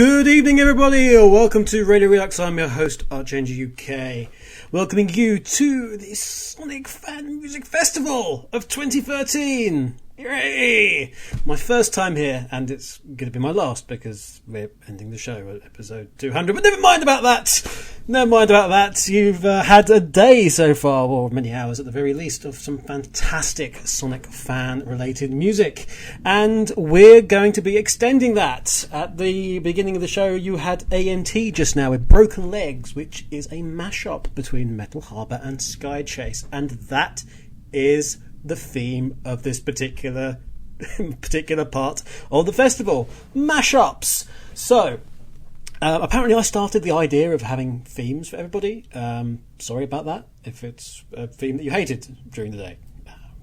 Good evening, everybody. Welcome to Radio Redux. I'm your host, AAUK. Welcoming you to the Sonic Fan Music Festival of 2013. Yay! My first time here, and it's going to be my last because we're ending the show at episode 200. But never mind about that. You've had a day so far, or many hours at the very least, of some fantastic Sonic fan-related music. And we're going to be extending that. At the beginning of the show, you had ANT just now with Broken Legs, which is a mashup between Metal Harbour and Sky Chase. And that is the theme of this particular part of the festival. Mashups. So, apparently I started the idea of having themes for everybody. Sorry about that, if it's a theme that you hated during the day.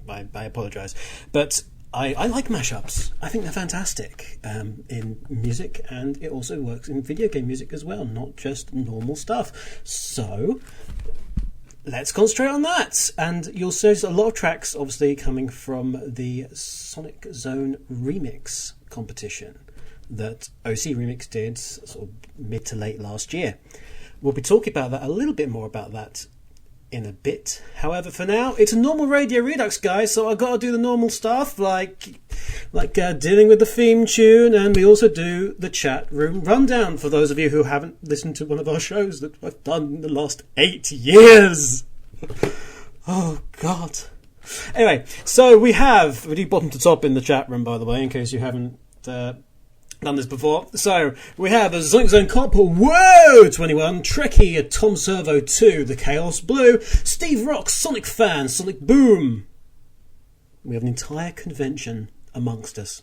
I apologise. But I like mashups. I think they're fantastic in music, and it also works in video game music as well, not just normal stuff. So let's concentrate on that. And you'll see a lot of tracks obviously coming from the Sonic Zone remix competition that OC Remix did sort of mid to late last year. We'll be talking about that, a little bit more about that in a bit. However, for now, it's a normal Radio Redux, guys, so I've got to do the normal stuff like dealing with the theme tune, and we also do the chat room rundown for those of you who haven't listened to one of our shows that I've done in the last 8 years. Oh, God. Anyway, so we do bottom to top in the chat room, by the way, in case you haven't done this before. So we have a Sonic Zone Cop, whoa, 21, Trekkie, Tom Servo 2, The Chaos Blue, Steve Rock, Sonic Fan, Sonic Boom. We have an entire convention amongst us.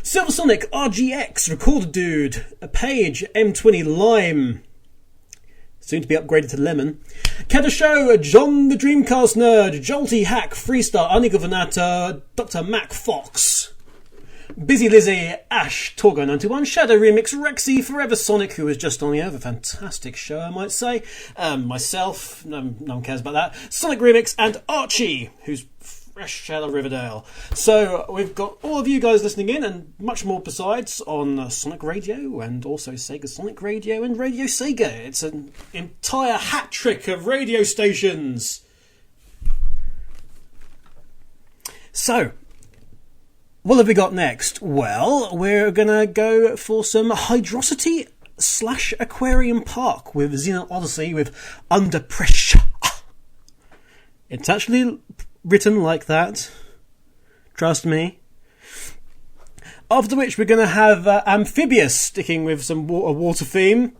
Silver Sonic, RGX, Recorder Dude, a Page, M20 Lime, soon to be upgraded to Lemon, Keda Show, John the Dreamcast Nerd, Jolty Hack, Freestar, Anigovanator, Dr. Mac Fox, Busy Lizzie, Ash, Torgo91, Shadow Remix, Rexy, Forever Sonic, who was just on the other fantastic show, I might say, myself, no one cares about that, Sonic Remix, and Archie, who's fresh out of Riverdale. So we've got all of you guys listening in, and much more besides, on Sonic Radio, and also Sega Sonic Radio and Radio Sega. It's an entire hat trick of radio stations. So, what have we got next? Well, we're going to go for some Hydrosity / Aquarium Park with Xenon Odyssey with Under Pressure. It's actually written like that. Trust me. After which we're going to have Amphibious sticking with some a water theme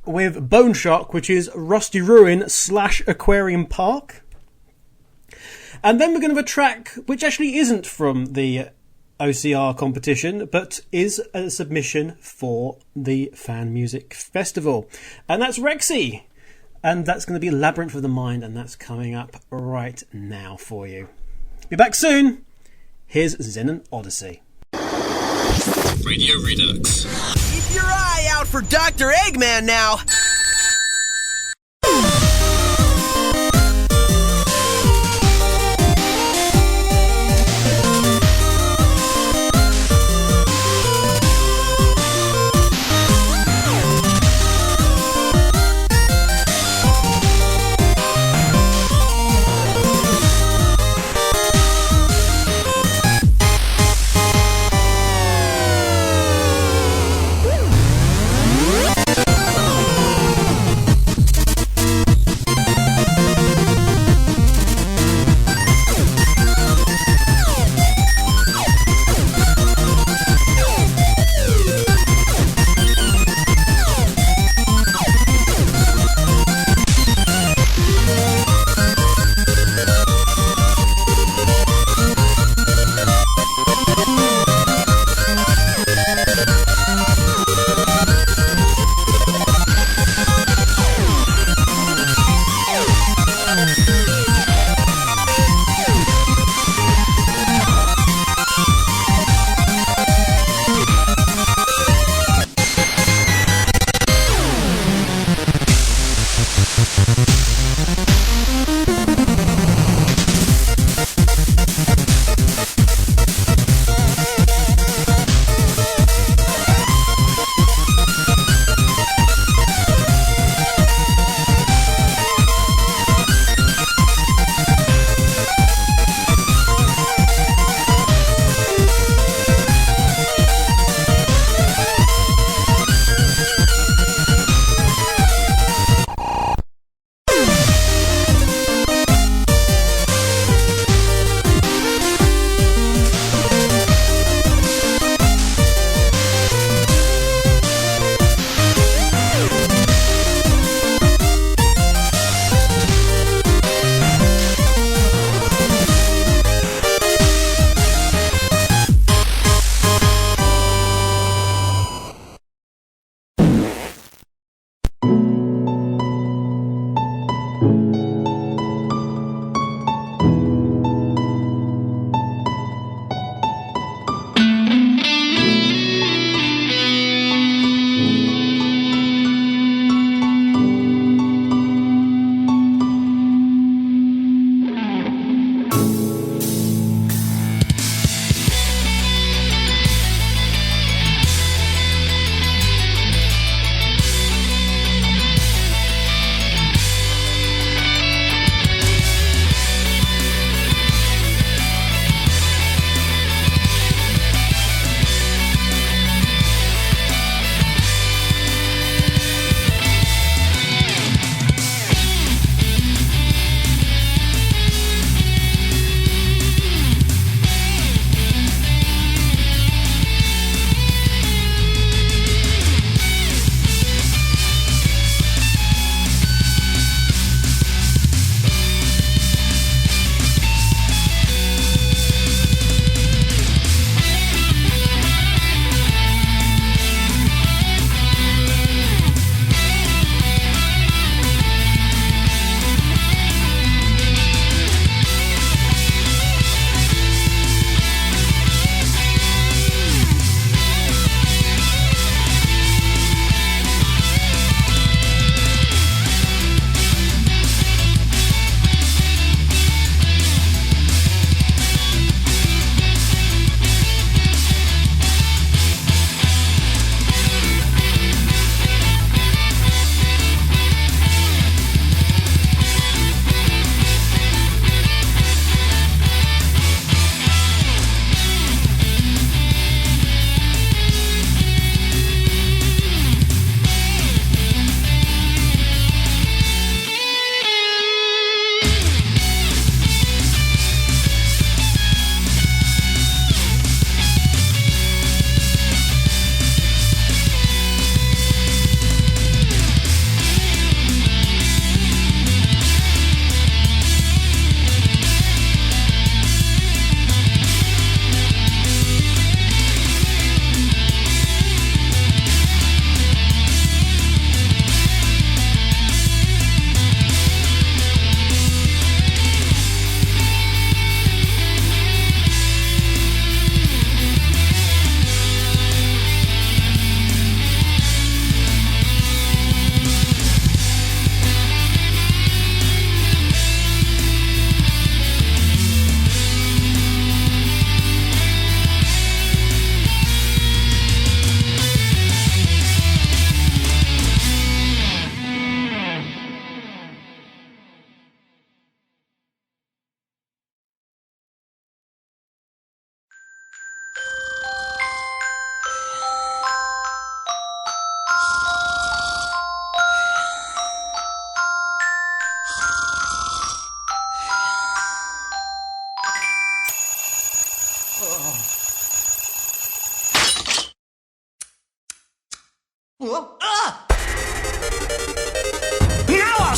with Bone Shock, which is Rusty Ruin / Aquarium Park. And then we're going to have a track which actually isn't from the OCR competition, but is a submission for the Fan Music Festival. And that's Rexy. And that's going to be Labyrinth of the Mind, and that's coming up right now for you. Be back soon. Here's Xenon Odyssey. Radio Redux. Keep your eye out for Dr. Eggman now.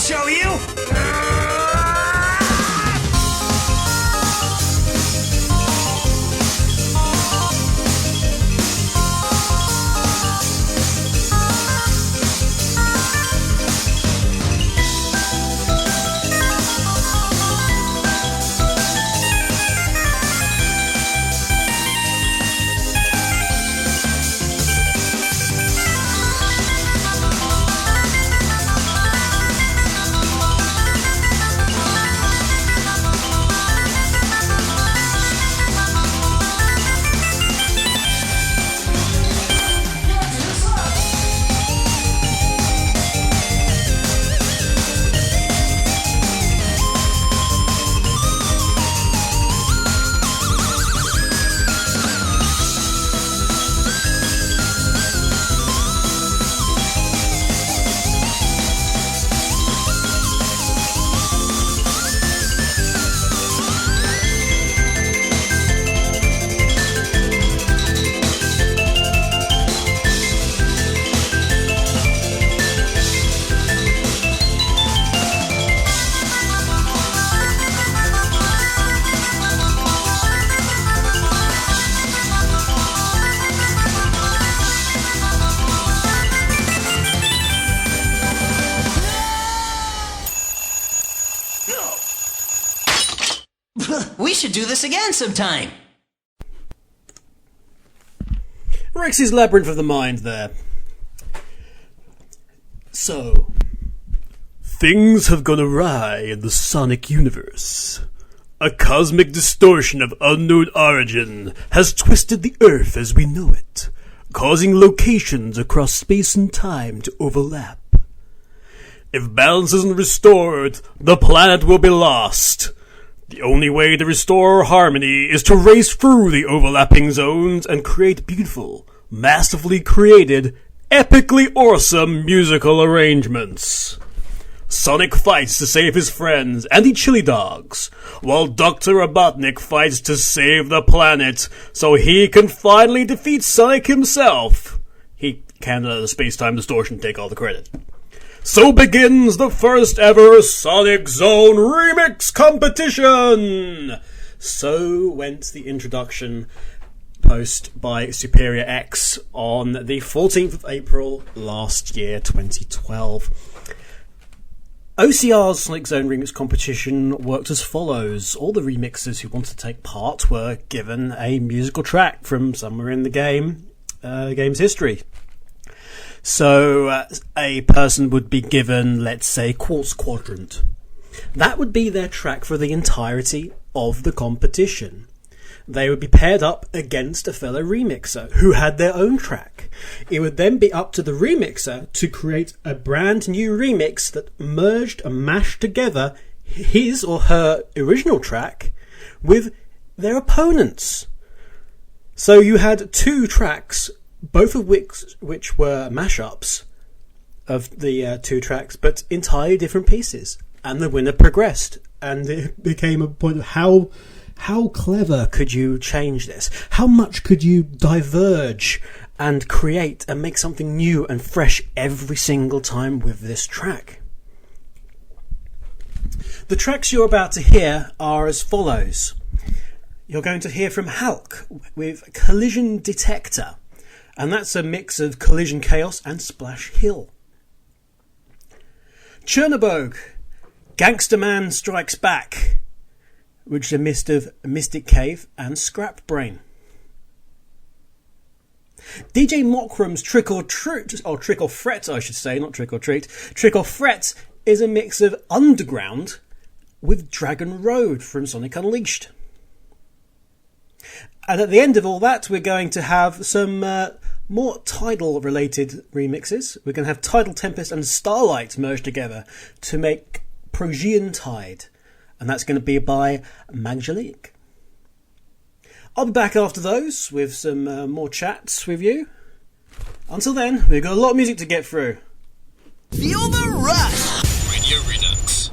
show you! We should do this again sometime. Rex's Labyrinth of the Mind there. So, things have gone awry in the Sonic universe. A cosmic distortion of unknown origin has twisted the Earth as we know it, causing locations across space and time to overlap. If balance isn't restored, the planet will be lost. The only way to restore harmony is to race through the overlapping zones and create beautiful, massively created, epically awesome musical arrangements. Sonic fights to save his friends and the chili dogs, while Dr. Robotnik fights to save the planet so he can finally defeat Sonic himself. He can't let the space-time distortion take all the credit. So begins the first ever Sonic Zone Remix Competition! So went the introduction post by Superior X on the 14th of April last year, 2012. OCR's Sonic Zone Remix Competition worked as follows. All the remixers who wanted to take part were given a musical track from somewhere in the game's history. So a person would be given, let's say, Quartz Quadrant. That would be their track for the entirety of the competition. They would be paired up against a fellow remixer who had their own track. It would then be up to the remixer to create a brand new remix that merged and mashed together his or her original track with their opponents. So you had two tracks, both of which were mashups of the two tracks, but entirely different pieces. And the winner progressed. And it became a point of how clever could you change this? How much could you diverge and create and make something new and fresh every single time with this track? The tracks you're about to hear are as follows. You're going to hear from Hulk with Collision Detector. And that's a mix of Collision Chaos and Splash Hill. Chernobog, Gangster Man Strikes Back, which is a mix of Mystic Cave and Scrap Brain. DJ Mokram's Trick or Fret, I should say, not Trick or Treat. Trick or Fret is a mix of Underground with Dragon Road from Sonic Unleashed. And at the end of all that, we're going to have some more Tidal-related remixes. We're going to have Tidal Tempest and Starlight merged together to make Progean Tide. And that's going to be by Magdalene. I'll be back after those with some more chats with you. Until then, we've got a lot of music to get through. Feel the rush! Radio Redux.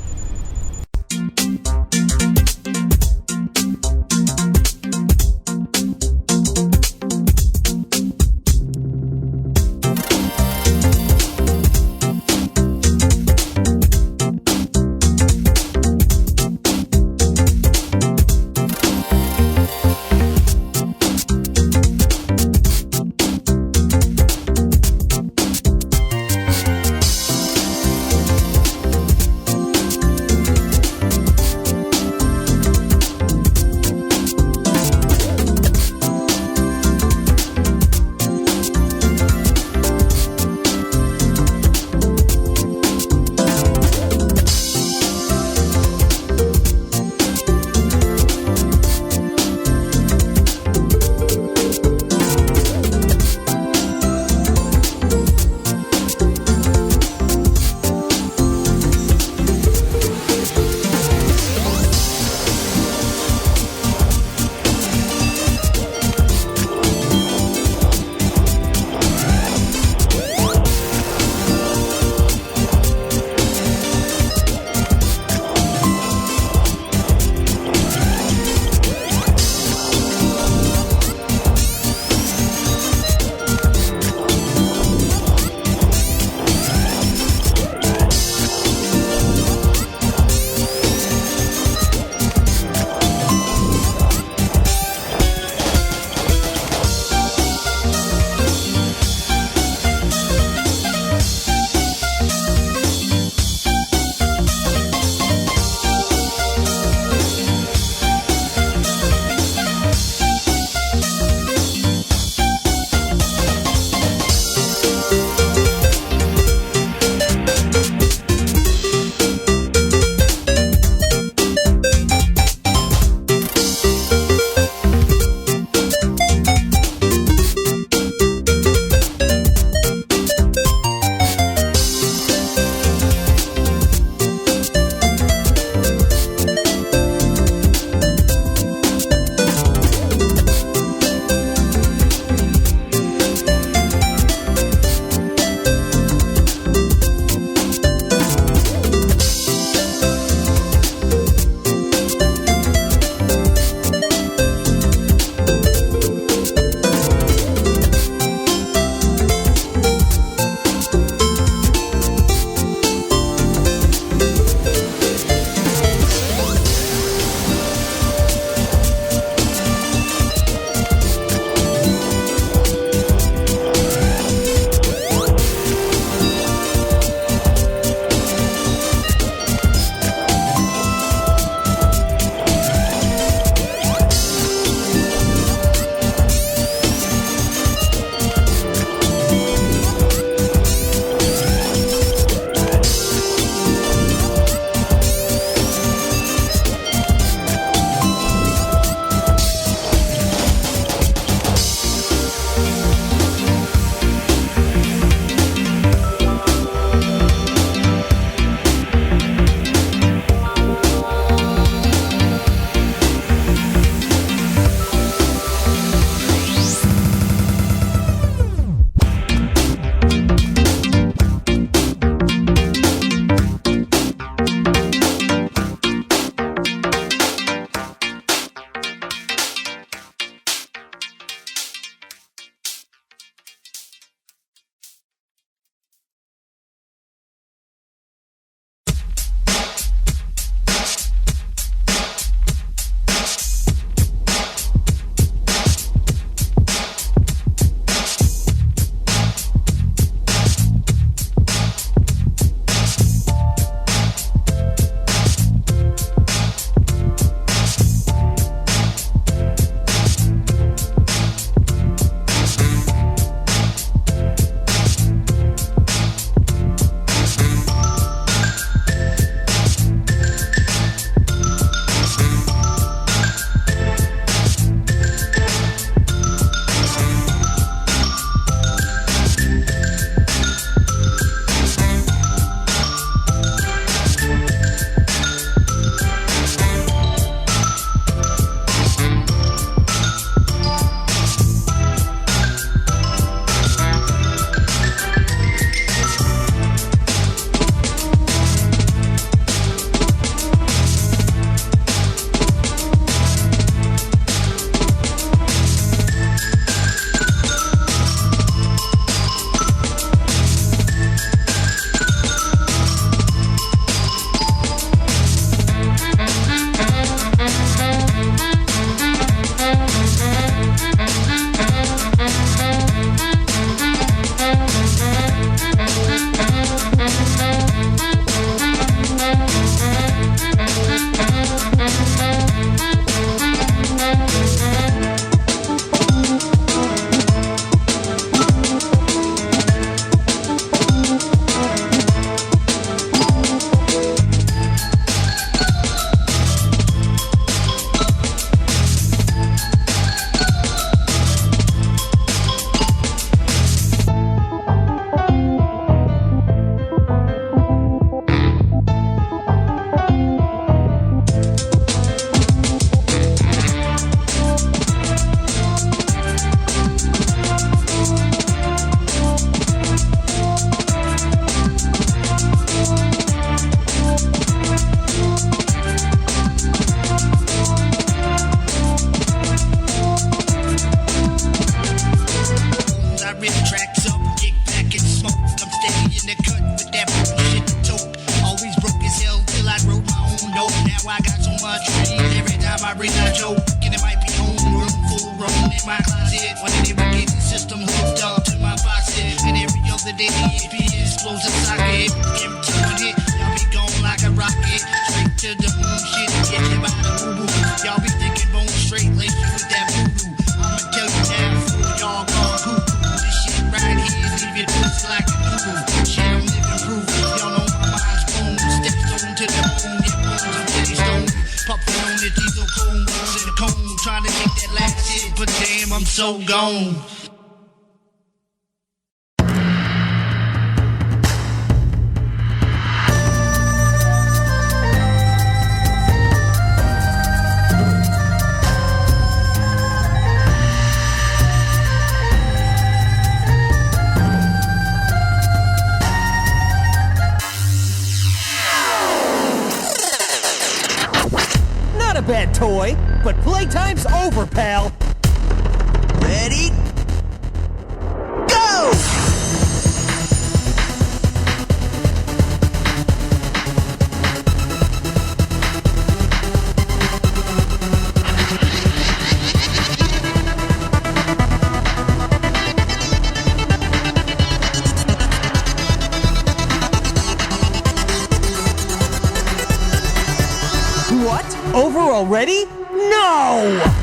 my closet. When any wicked system hooked up to my faucet. And every other day the EPS blows a socket. Every time it, y'all be gone like a rocket. Straight to the moon shit, get you by the boo-boo. Y'all be thinking bone straight, lace you with that voodoo. I'ma tell you now, before y'all gone cuckoo. This shit right here, leave your pussy like a noodle. Shit, I'm living proof. Y'all know my mind's blown. Stepstone to the bone, get bones and titty stone. Puffin' on the diesel cone, rolls in the cone. Trying to take that last shit, but damn, I'm so gone. Not a bad toy, but playtime's over, pal. Ready? Go! What? Over already? No!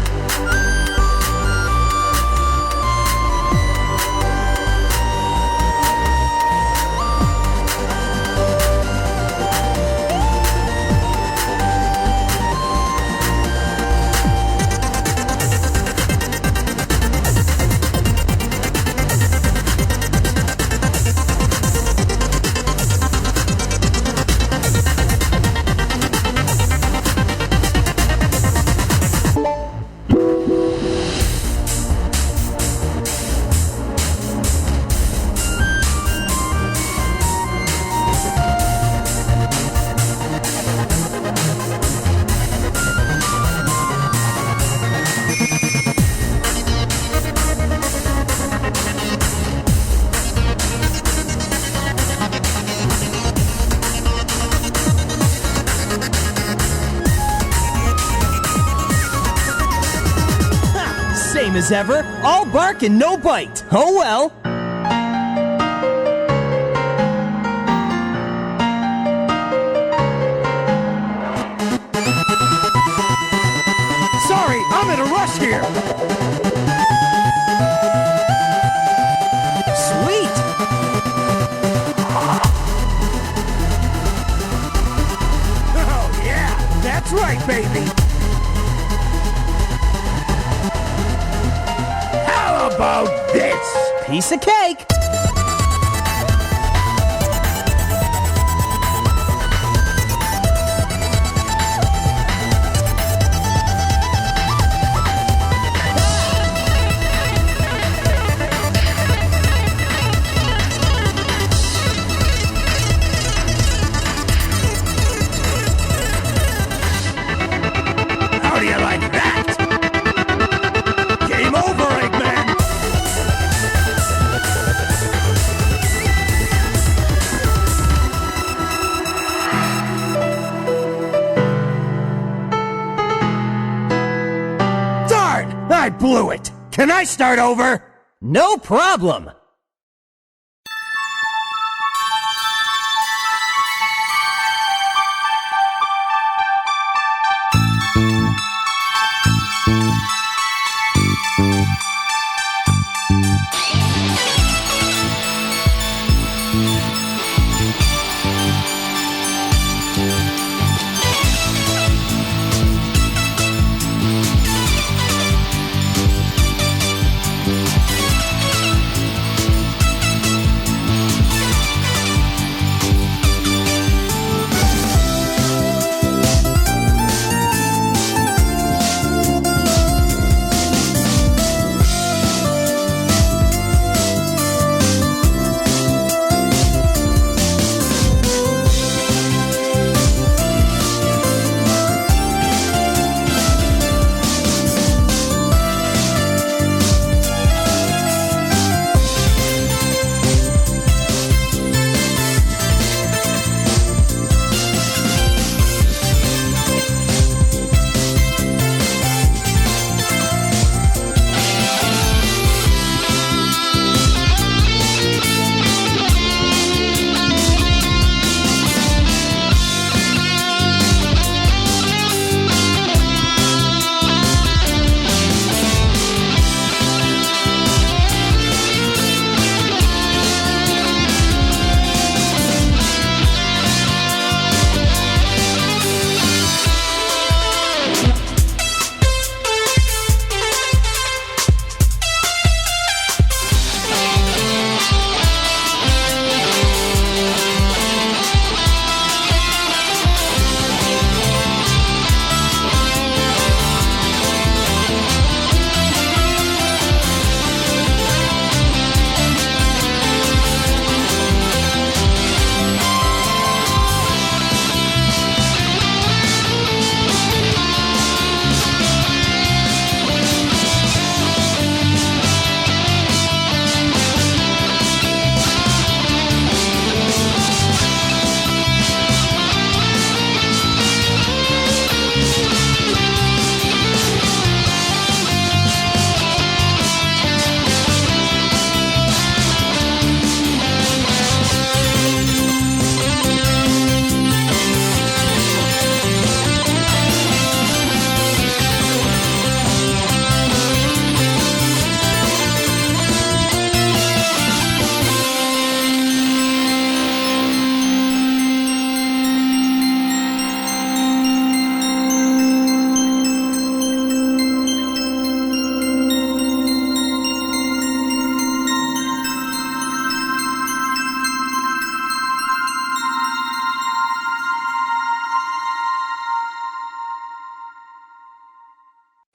Same as ever, all bark and no bite. Oh well. Sorry, I'm in a rush here. Sweet. Oh yeah, that's right, baby. How about this? Piece of cake. How do you like that? Game over, Eggman! Darn! I blew it! Can I start over? No problem!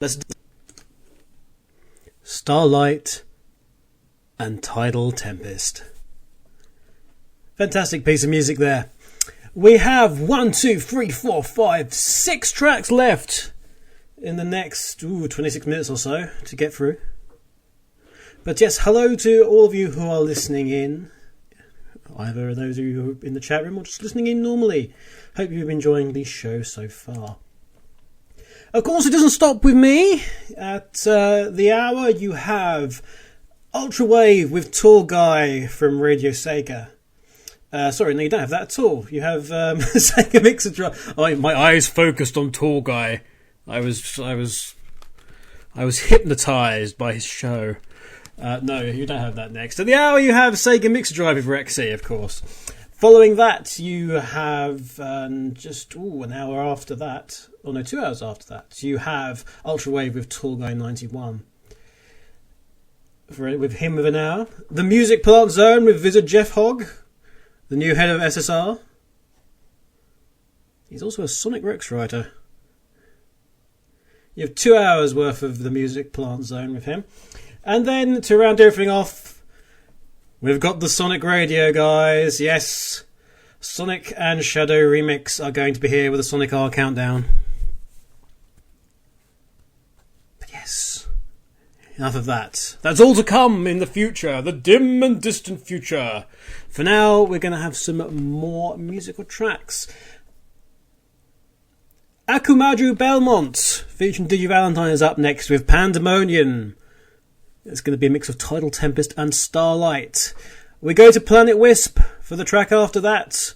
Let's Starlight and Tidal Tempest. Fantastic piece of music there. We have 6 tracks left in the next 26 minutes or so to get through. But yes, hello to all of you who are listening in. Either those of you who are in the chat room or just listening in normally. Hope you've been enjoying the show so far. Of course, it doesn't stop with me. At the hour, you have Ultrawave with Tall Guy from Radio Sega. Sorry, no, you don't have that at all. You have Sega Mixer Drive. Oh, my eyes focused on Tall Guy. I was hypnotised by his show. No, you don't have that next. At the hour, you have Sega Mixer Drive with Rexy, of course. Following that, you have just an hour after that. Oh no, 2 hours after that, you have Ultrawave with Tall Guy 91. With him with an hour. The Music Plant Zone with Wizard Jeff Hogg, the new head of SSR. He's also a Sonic Rex writer. You have 2 hours worth of the Music Plant Zone with him. And then, to round everything off, we've got the Sonic Radio guys. Yes, Sonic and Shadow Remix are going to be here with a Sonic R countdown. But yes, enough of that. That's all to come in the future, the dim and distant future. For now, we're going to have some more musical tracks. Akumaju Belmont featuring Digi Valentine is up next with Pandemonium. It's going to be a mix of Tidal Tempest and Starlight. We go to Planet Wisp for the track after that,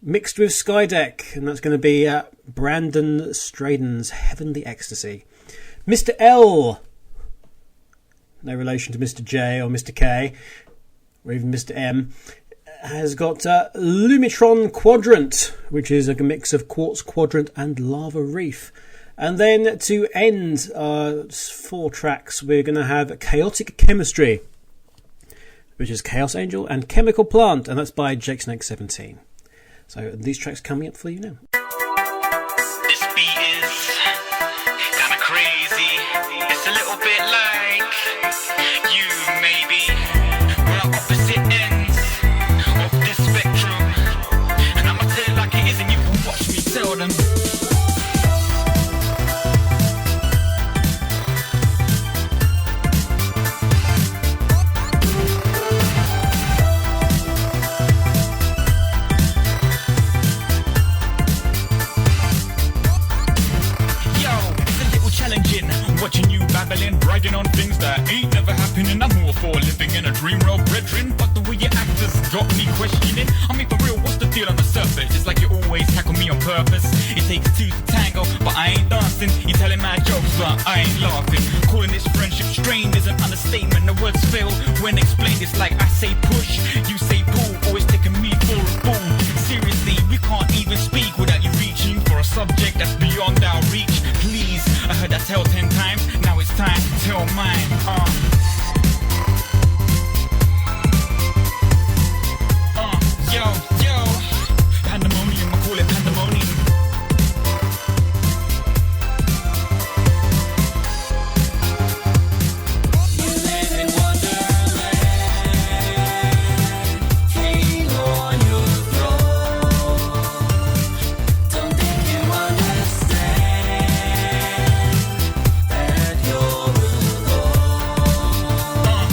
mixed with Skydeck, and that's going to be Brandon Straden's Heavenly Ecstasy. Mr. L, no relation to Mr. J or Mr. K, or even Mr. M, has got Lumitron Quadrant, which is a mix of Quartz Quadrant and Lava Reef. And then to end our 4 tracks, we're going to have Chaotic Chemistry, which is Chaos Angel and Chemical Plant, and that's by Jake Snake 17. So these tracks coming up for you now. This beat is kinda crazy. It's a little bit like you, maybe. We're on opposite ends of this spectrum, and I'ma tell you like it is, and you can watch me tell them. Watching you babbling, bragging on things that ain't never happening. I'm more for living in a dream world, brethren. But the way your actors got me questioning. I mean, for real, what's the deal on the surface? It's like you always tackle me on purpose. It takes 2 to tango, but I ain't dancing. You're telling my jokes, but I ain't laughing. Calling this friendship strain is an understatement. The words fail when explained. It's like I say push, you say pull. Always taking me for a fool. Seriously, we can't even speak without you reaching for a subject that's beyond our reach. Please, I heard that tell 10 times. Now it's time to tell mine. Yo, pandemonium, I call it pandemonium. You live in wonderland, king on your throne. Don't think you understand that you're alone.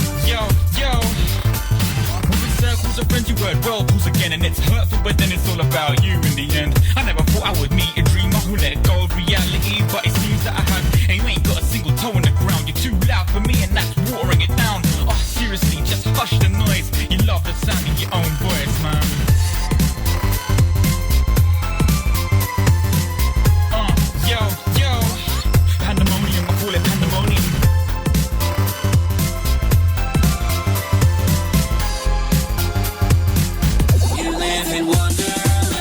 Moving circles, a frenzy word, whirlpools again, and it's hurtful, but then it's all about you in the end. I never thought I would meet a dreamer who let go of reality, but it seems that I have, and you ain't got a single toe in the ground. You're too loud for me, and that's watering it down. Oh, seriously, just hush the noise. You love the sound of your own voice, man. Pandemonium, I call it pandemonium. You live in wonderland,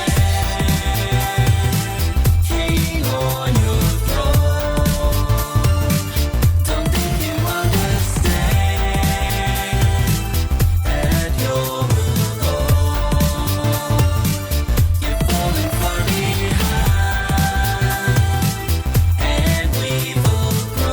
king on your throne. Don't think you understand that you're alone. You're falling far behind, and we've all grown.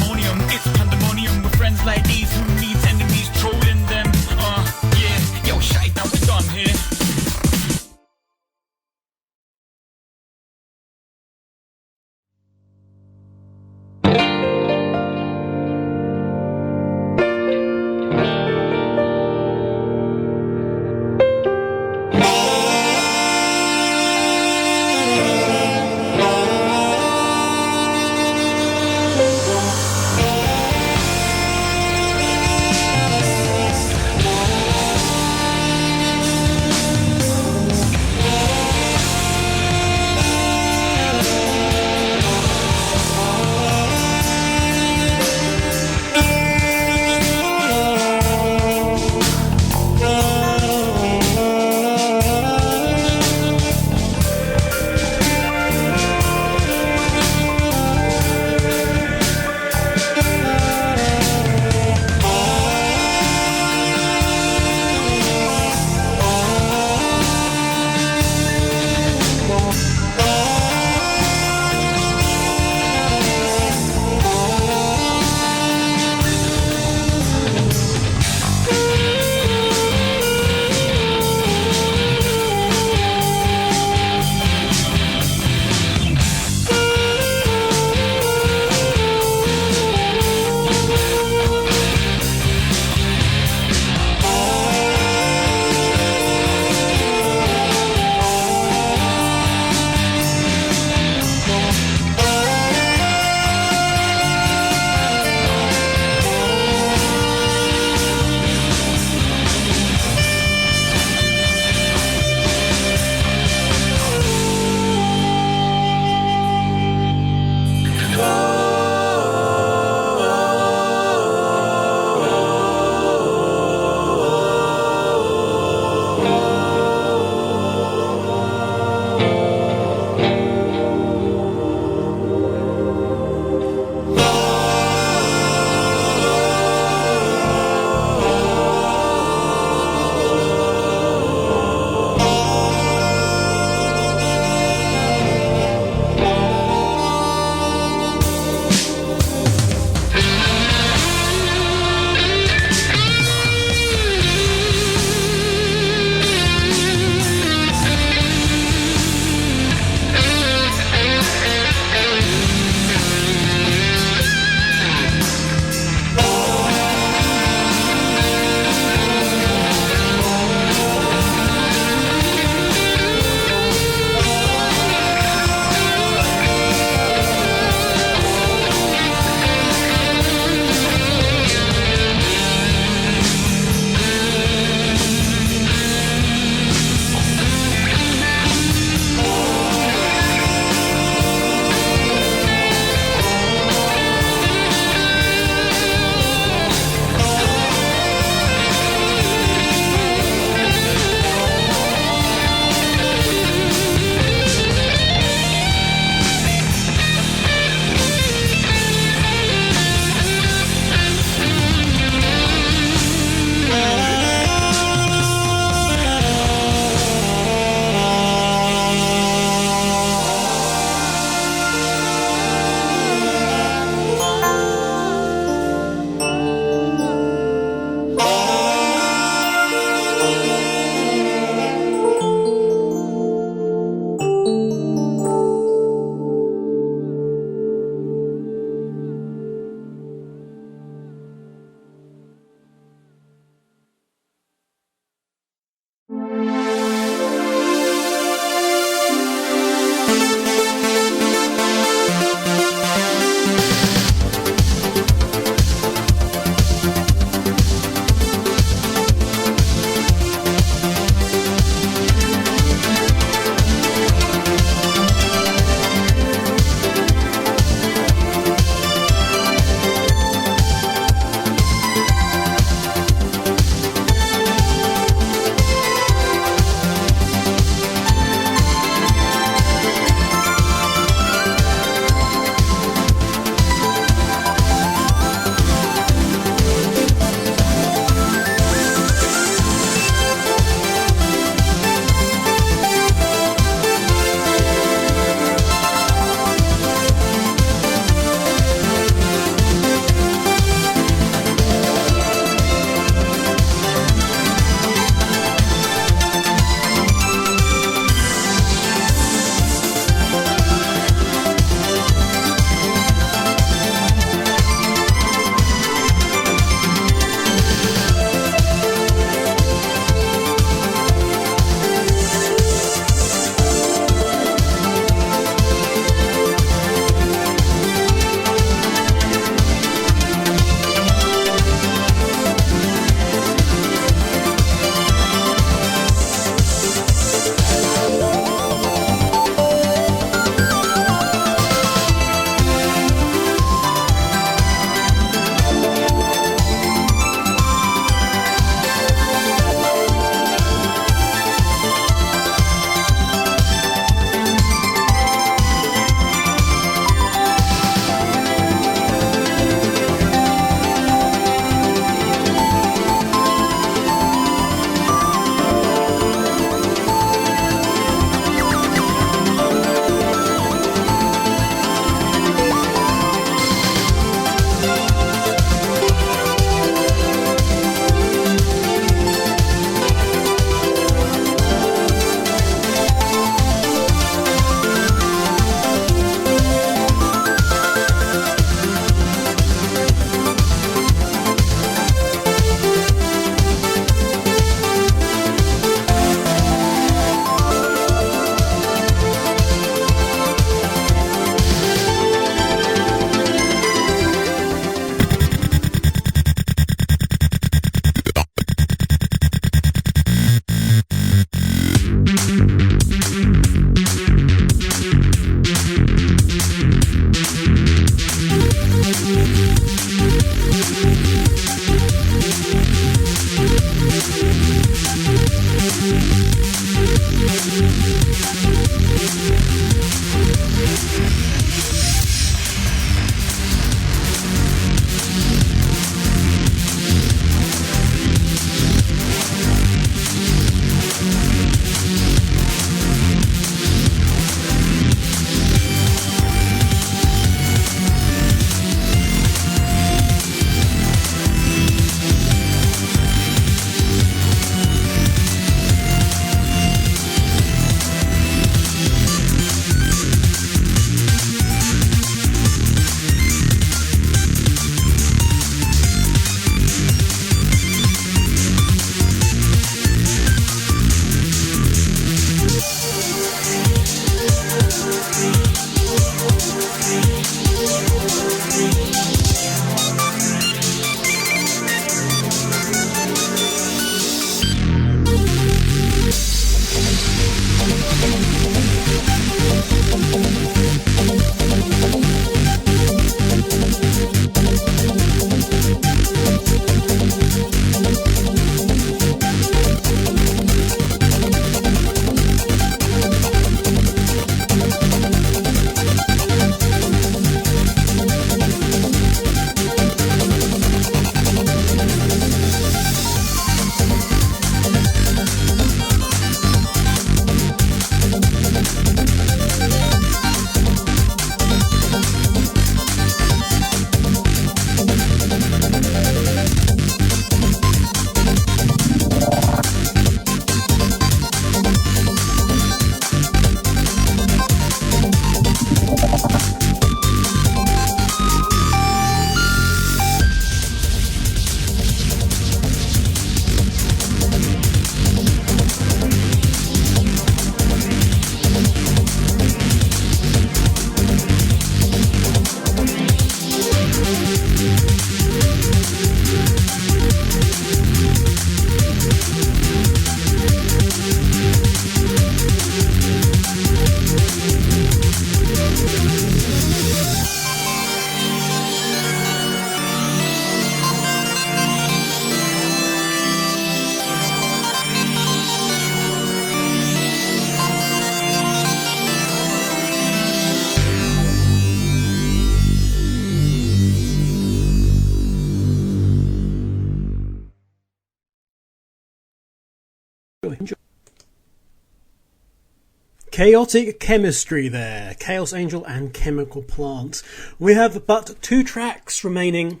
chaotic chemistry there. Chaos Angel and Chemical Plant. We have but 2 tracks remaining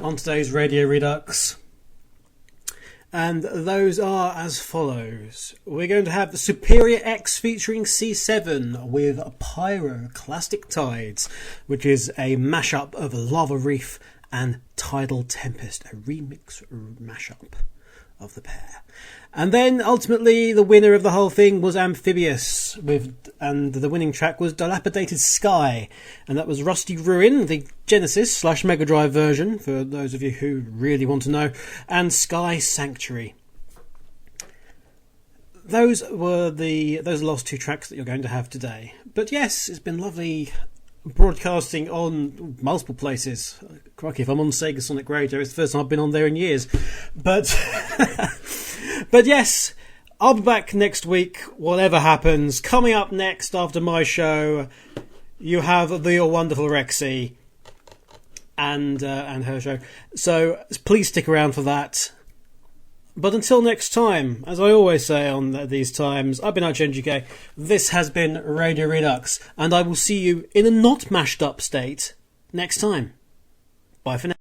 on today's Radio Redux. And those are as follows. We're going to have the Superior X featuring C7 with Pyroclastic Tides, which is a mashup of Lava Reef and Tidal Tempest, a remix mashup of the pair. And then ultimately the winner of the whole thing was Amphibious, and the winning track was Dilapidated Sky, and that was Rusty Ruin, the Genesis / Mega Drive version for those of you who really want to know, and Sky Sanctuary. Those are the last 2 tracks that you're going to have today. But yes, it's been lovely broadcasting on multiple places. Crikey, if I'm on Sega Sonic Radio, it's the first time I've been on there in years. But but yes, I'll be back next week, whatever happens. Coming up next after my show, you have the wonderful Rexy and her show. So please stick around for that. But until next time, as I always say on these times, I've been AAUK. This has been Radio Redux, and I will see you in a not mashed up state next time. Bye for now.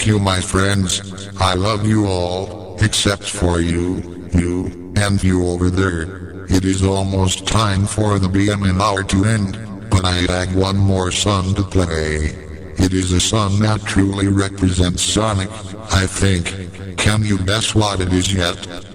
Thank you, my friends. I love you all, except for you, and you over there. It is almost time for the BMN hour to end, but I have one more song to play. It is a song that truly represents Sonic, I think. Can you guess what it is yet?